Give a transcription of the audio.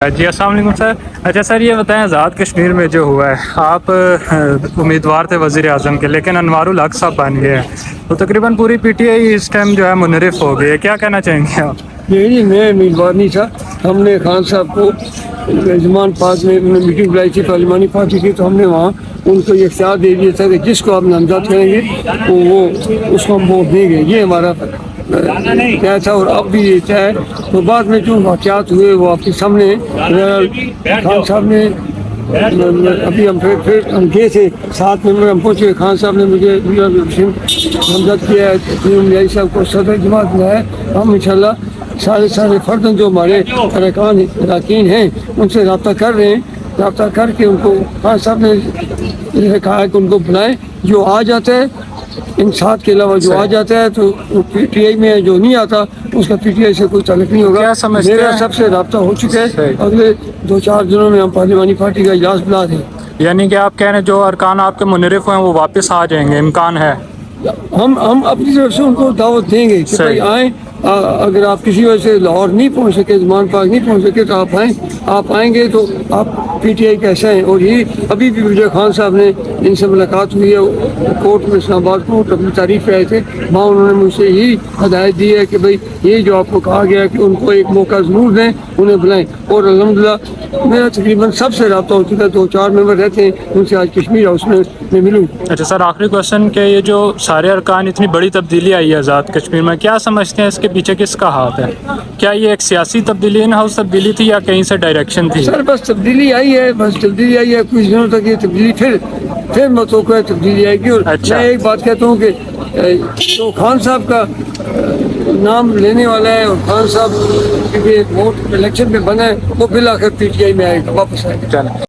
جی السلام علیکم سر. اچھا سر یہ بتائیں آزاد کشمیر میں جو ہوا ہے آپ امیدوار تھے وزیر اعظم کے لیکن انوار الحق صاحب بن گئے ہیں تو تقریباً پوری P T I us time جو ہے منحرف ہو گئی ہے, کیا کہنا چاہیں گے آپ؟ نہیں میں امیدوار نہیں تھا. ہم نے خان صاحب کو زمان پاک میں میٹنگ بلائی تھی پارلیمانی پارٹی کی, تو ہم نے وہاں ان کو یہ اختیار دے دیا تھا کہ جس کو آپ نامزد کریں گے تو وہ اس کو ہم ووٹ دیں گے. یہ ہمارا کیا تھا اور اب بھی یہ ہے. تو بعد میں جو واقعات ہوئے وہ آپ کے سامنے خان صاحب نے ابھی ہم پھر ہم گئے تھے 7 ممبر ہم پہنچے. خان صاحب نے مجھے نامزد کیا ہے, تیم صاحب کو صدر جماعت بنایا. ہم انشاءاللہ سارے فردن جو ہمارے اراکین ہیں ان سے رابطہ کر رہے ہیں. رابطہ کر کے ان کو خان صاحب نے کہا کہ ان کو بلائیں. جو آ جاتا ہے ان 7 کے علاوہ جو آ جاتا ہے تو پی ٹی آئی میں جو نہیں آتا اس کا پی ٹی آئی سے کوئی تعلق نہیں ہوگا. میرا سب سے رابطہ ہو چکا ہے. اگلے 2-4 دنوں میں ہم پارلیمانی پارٹی کا اجلاس بلا دیں. یعنی کہ آپ کہہ رہے ہیں جو ارکان آپ کے منحرف ہوئے ہیں وہ واپس آ جائیں گے, امکان ہے؟ ہم اپنی طرف سے ان کو دعوت دیں گے کہ بھائی آئیں. اگر آپ کسی وجہ سے لاہور نہیں پہنچ سکے, زمان پاک نہیں پہنچ سکے تو آپ آئیں. آپ آئیں گے تو آپ پی ٹی آئی کیسا ہیں. اور یہ ابھی بھی وزیر خان صاحب نے ان سے ملاقات ہوئی ہے کورٹ میں, اسلام آباد کورٹ, اپنی تعریف پہ آئے تھے. وہاں انہوں نے مجھ سے یہی ہدایت دی ہے کہ بھائی یہ جو آپ کو کہا گیا کہ ان کو ایک موقع ضرور دیں, انہیں بلائیں. اور الحمدللہ میرا تقریباً سب سے رابطہ ہو چکا ہے. 2-4 ممبر رہتے ہیں ان سے آج کشمیر ہاؤس میں ملوں. اچھا سر آخری کوشچن کہ یہ جو سارے ارکان اتنی بڑی تبدیلی آئی ہے آزاد کشمیر میں, کیا سمجھتے ہیں اس کے پیچھے کس کا ہاتھ ہے؟ کیا یہ ایک سیاسی تبدیلی, ان ہاؤس تبدیلی تھی یا کہیں سے ڈائریکشن تھی؟ سر بس تبدیلی آئی ہے, بس تبدیلی آئی ہے. کچھ دنوں تک یہ تبدیلی پھر متوقع ہے تبدیلی آئے گی. اور میں ایک بات کہتا ہوں کہ جو خان صاحب کا نام لینے والا ہے اور خان صاحب کے ووٹ الیکشن میں بنا ہے وہ بالآخر پی ٹی آئی میں آئے گا, واپس آئے گا.